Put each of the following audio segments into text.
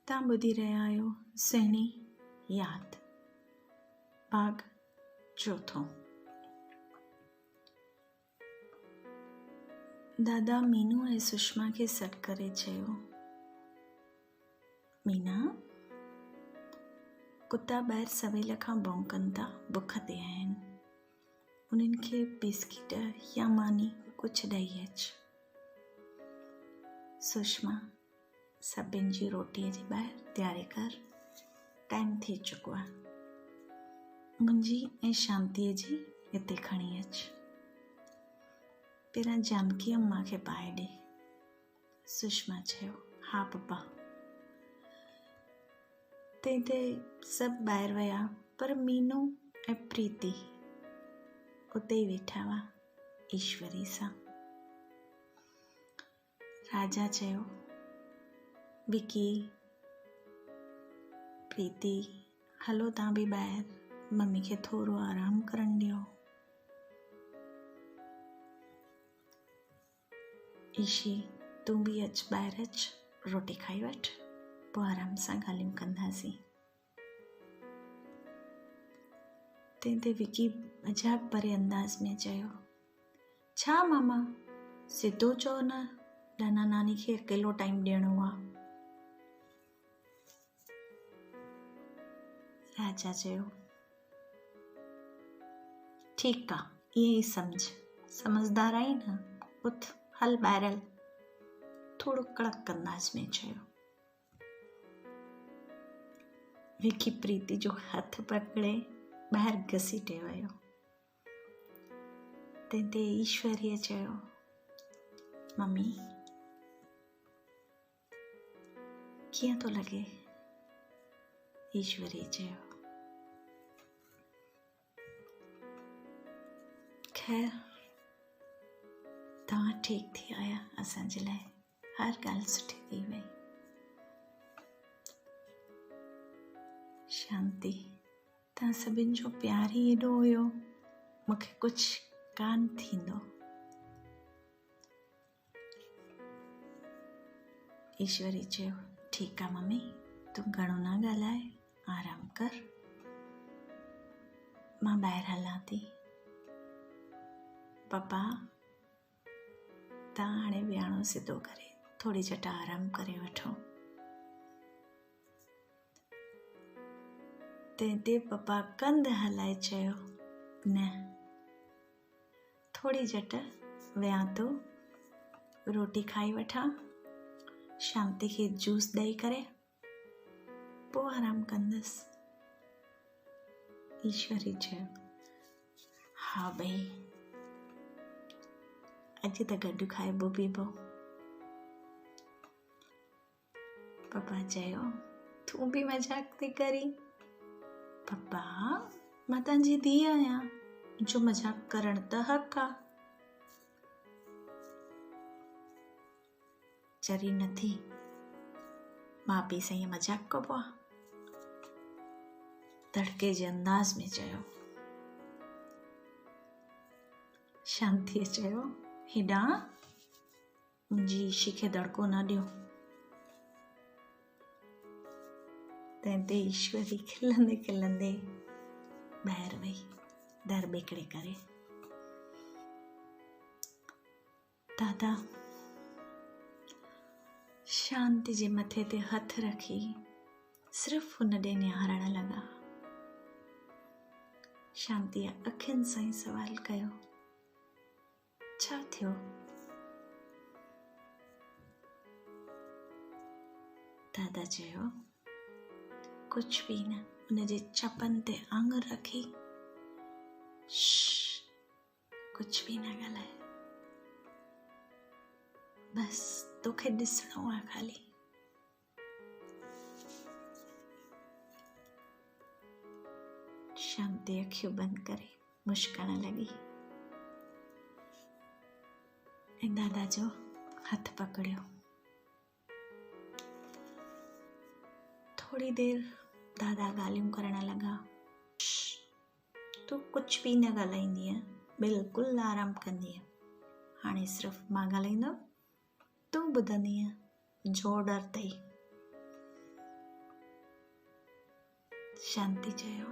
तव्हां ॿुधी रहिया आहियो सुहिणी यादि भाग चौथो। दादा मीनू ऐं सुषमा खे सॾु करे चयो, मीना, कुता ॿाहिरि सवेल खां भौंकनि था, बुख ते आहिनि। उन्हनि खे बिस्किट या मानी कुझु ॾेई अच। सुषमा, सभिनि जी रोटीअ जी ॿाहिरि तयारी कर, टाइम थी चुको आहे। मुंहिंजी ऐं शांतीअ जी हिते खणी अच। पहिरां जानकी अम्मा खे पाए ॾे। सुषमा चयो, हा पप्पा। तंहिं ते सभु ॿाहिरि विया, पर मीनू ऐं प्रीति उते ई वेठा हुआ ईश्वरी सां। राजा चयो, विकी, प्रीति, हलो तव्हां बि ॿाहिरि, मम्मी खे थोरो आराम करणु ॾियो। ईशी, तूं बि अच, ॿाहिरि अच, रोटी खाई वठि, पोइ आराम सां ॻाल्हियूं कंदासीं। तंहिं ते विकी मज़ाक भरे अंदाज़ में चयो, छा मामा, सिधो चओ न, नाना नानी खे अकेलो टाइम ॾियणो आहे। राजा चयो, ठीकु आहे, ईअं ई समझदार आई न, उथ हल ॿाहिरि हल, थोरो कड़क अंदाज में चयो। विकी प्रीति जो हथ पकड़े ॿाहिरि घसीटे वियो। तंहिं ते ईश्वरीअ चयो, मम्मी, कीअं थो लॻे? ईश्वरी चयो, ख़ैर, तव्हां ठीकु थी आया, असांजे लाइ हर ॻाल्हि सुठी थी वई। शांती, तव्हां सभिनि जो प्यार ई एॾो हुयो, मूंखे कुझु कान थींदो। ईश्वरी चयो, ठीकु आहे मम्मी, तूं घणो न ॻाल्हाए, आराम कर, मां ॿाहिरि हलां थी। पप्पा, तव्हां हाणे वियाणो सिधो करे थोरी झटि आराम करे वठो। तंहिं ते पप्पा कंध हलाए चयो, न, थोरी झटि वियां थो, रोटी खाई वठां, शांती खे जूस ॾेई करे पोइ आराम कंदसि। ईश्वरी चयो, हा भई, अॼु त गॾु खाइबो पीबो। पप्पा चयो, तूं बि मज़ाक थी करी? पप्पा, मां तव्हांजी धीउ आहियां, जो मज़ाक करण त हक़ आहे। चरी नथी, माउ पीउ सां ईअं मज़ाक कबो आहे? तड़के जे अंदाज़ में चयो। शांतीअ चयो, हेॾा, मुंहिंजी ईशी खे दड़को न ॾियो। तंहिं ते ईश्वरी खिलंदे खिलंदे ॿाहिरि वई, दर ॿेकड़े करे। दादा शांति जे मथे ते हथ रखी सिर्फ़ हुन ॾे निहारण लॻा। शांतीअ अखियुनि सां ई सवाल कयो, छा थियो? दादा चयो, कुझु बि न, हुनजे चपनि ते आङुर रखी, कुझु बि न ॻाल्हाए, बसि तोखे ॾिसणो आहे ख़ाली। शांती अखियूं बंदि करे मुस्कण लॻी ऐं दादा जो हथ पकड़ियो। थोरी देरि दादा ॻाल्हियूं करण लॻा। तूं कुझु बि न ॻाल्हाईंदीअ, बिल्कुलु आराम कंदीअ, हाणे सिर्फ़ु मां ॻाल्हाईंदमि, तूं ॿुधंदीअ, जो डर अथई। शांति चयो।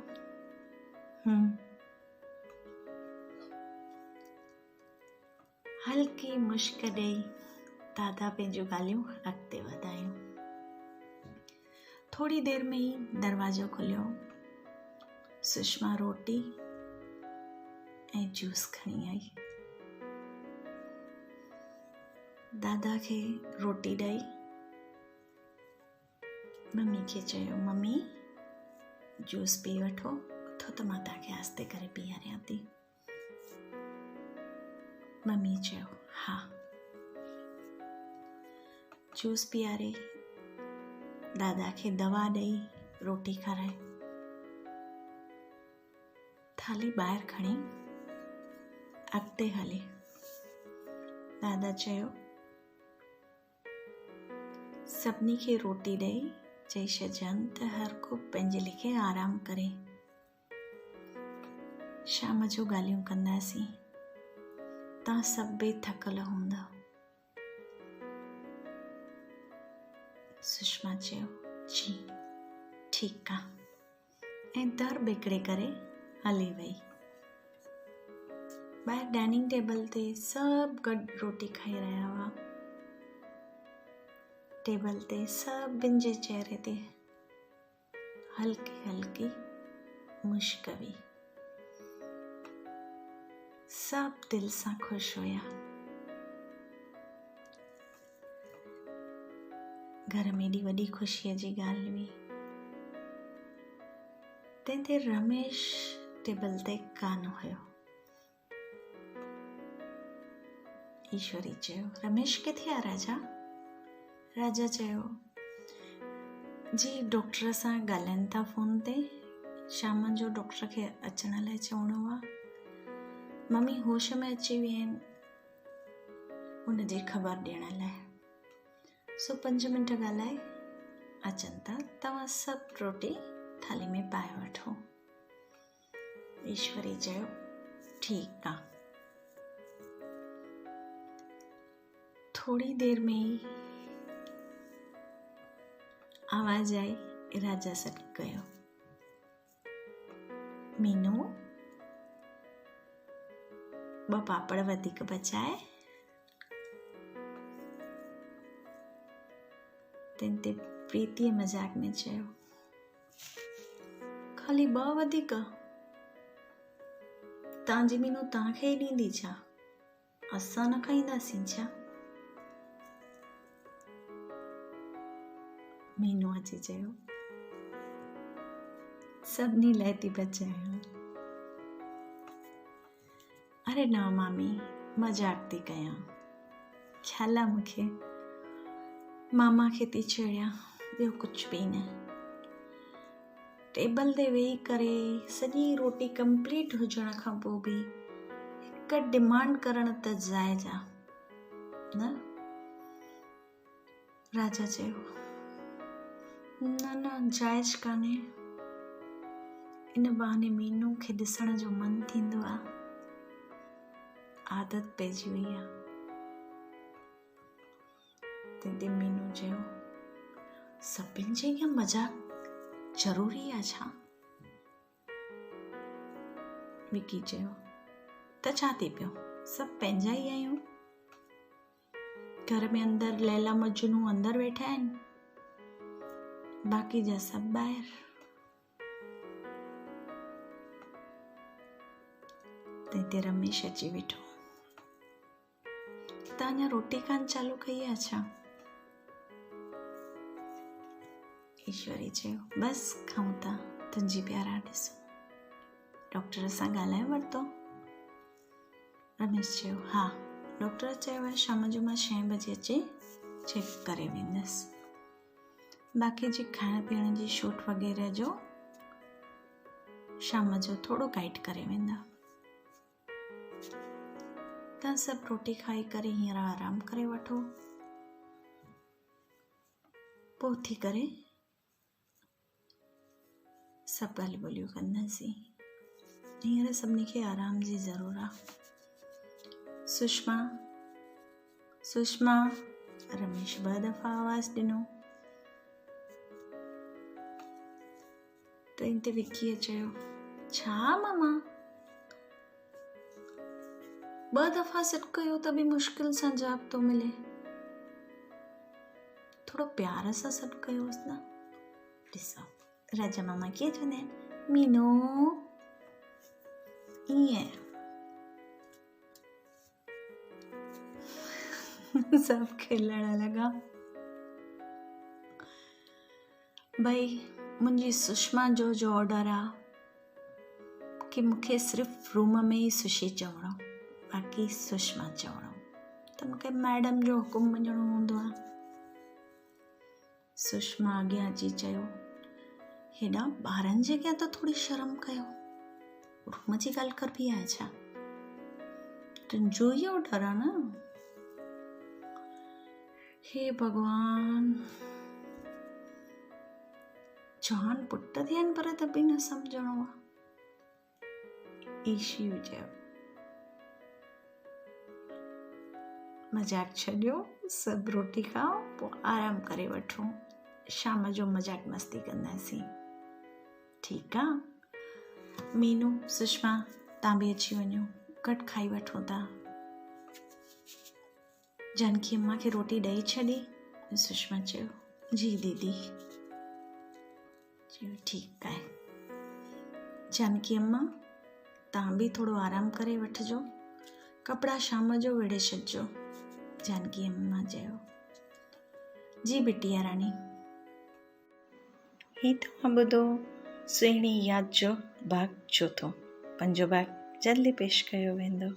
हल्की मुश्क ॾेई दादा पंहिंजूं ॻाल्हियूं अॻिते वधायूं। थोड़ी देर में ई दरवाजो खुलियो। सुषमा रोटी ऐं जूस खणी आई। दादा खे रोटी ॾेई मम्मी खे चयो, मम्मी जूस पी वठो, उथो त मां तव्हांखे आस्ते करे पीआरियां थी। मम्मी चयो, हा। जूस पीआरे दादा खे दवा ॾेई रोटी खाराए थाली ॿाहिरि खणी अॻिते हले। दादा चयो, सभिनी खे रोटी ॾेई चई छॾिजनि त हर को पंहिंजे लिखे आराम करे। शाम जो ॻाल्हियूं कंदासीं। तव्हां सभु बि थकल हूंदा। सुषमा चयो, जी ठीकु आहे, ऐं दर बिगड़े करे हली वई। ॿाहिरि डाइनिंग टेबल ते सभु गॾु रोटी खाई रहिया हुआ। टेबल ते सभिनि जे चेहरे ते हल्की हल्की मुश्क हुई। सभु दिलि सां ख़ुशि हुया। घर में एॾी वॾी ख़ुशीअ जी ॻाल्हि हुई। तंहिं ते रमेश टेबल ते कान हुयो। ईश्वरी चयो, रमेश किथे आहे राजा? राजा चयो, जी डॉक्टर सां ॻाल्हाइनि था फ़ोन ते। शाम जो डॉक्टर खे अचण लाइ चवणो आहे। मम्मी होश में अची विया आहिनि हुनजी ख़बर ॾियण लाइ। सो 5 मिंट ॻाल्हाए अचनि था। तव्हां सभु रोटी थाली में पाए वठो। ईश्वरी चयो, ठीकु आहे। थोड़ी देर में ई आवाज़ आई। राजा सॾु कयो, मीनू 2 पापड़ वधीक पचाए। तंहिं ते प्रीतीअ मज़ाक में चयो, खाली 2 वधीक? तव्हांजी मीनू तव्हांखे ई ॾींदी छा? असां न खाईंदासीं छा? मीनू अची चयो, सभिनी लाइ थी पचायां। अरे न मामी, मज़ाक थी कयां। ख़्याल आहे मूंखे, मामा खे थी छेड़ियां, ॿियो कुझु बि न। टेबल ते वेही करे सॼी रोटी कंप्लीट हुजण खां पोइ बि हिकु डिमांड करण त जाइज़ आहे न? राजा चयो, न जाइज़ कान्हे। इन बहाने मीनू खे ॾिसण जो मन थींदो आहे। आदत पइजी वई आहे। तंहिं मीनू चयो, सभिनि जे ईअं मज़ाक ज़रूरी आहे छा? विकी चयो, त छा थी पियो, सभु पंहिंजा ई आहियूं। घर में अंदरि लैला मजनू अंदरि वेठा आहिनि, बाक़ी जा सभु ॿाहिरि। तंहिं ते रमेश अची वेठो, तव्हां अञा रोटी कान चालू कई आहे छा? ईश्वरी चयो, बसि खाऊं था, तुंहिंजी प्यारा ॾिसो। डॉक्टर सां ॻाल्हाए वरितो? रमेश चयो, हा, डॉक्टर चयो आहे शाम जो मां 6 बजे अची चेक करे वेंदसि। बाक़ी जी खाइण पीअण जी छूट वग़ैरह जो शाम जो थोरो गाइड करे वेंदा। तव्हां सभु रोटी खाई करे हींअर आराम करे वठो, पोइ उथी करे सभु ॻाल्हियूं ॿोलियूं कंदासीं। हींअर सभिनी खे आराम जी ज़रूरत आहे। सुषमा रमेश 2 दफ़ा आवाज़ ॾिनो। तंहिं ते विकीअ चयो, छा ममा? 2 दफ़ा सॾु कयो त बि मुश्किल सां जवाब थो मिले। थोरो प्यार सां सॾु कयोसि न। ॾिसो राजा मामा कीअं चवंदा आहिनि, मीनू, ईअं। सभु खिलण लॻा। भई मुंहिंजी सुषमा जो ऑर्डर आहे कि मूंखे सिर्फ़ु रूम में ई सुशी चवणो, बाक़ी सुषमा चवणो, त मूंखे मैडम जो हुकुम मञिणो हूंदो आहे। सुषमा अॻियां अची चयो, हेॾा ॿारनि जे अॻियां त थोरी शर्म कयो, रूम जी ॻाल्हि करबी आहे छा? तुंहिंजो ई ऑर्डर आहे न। हे भॻवान, जान पुट थियनि पर त बि न सम्झणो आहे। ईशू चयो, मज़ाक छॾियो, सभु रोटी खाओ, पोइ आराम करे वठो, शाम जो मज़ाक मस्ती कंदासीं, ठीकु आहे? मीनू, सुषमा, तव्हां बि अची वञो, गॾु खाई वठूं था। जानकी अम्मा खे रोटी ॾेई छॾी। सुषमा चयो, जी दीदी। चयो, ठीकु आहे। जानकी अम्मा, तव्हां बि थोरो आराम करे वठिजो, कपिड़ा शाम जो वेड़े छॾिजो। जानकी अम्मा चयो, जी बिटिया राणी। ही तव्हां ॿुधो सुहिणी यादि जो भाग 4, 5 भाग जल्दी पेश कयो वेंदो।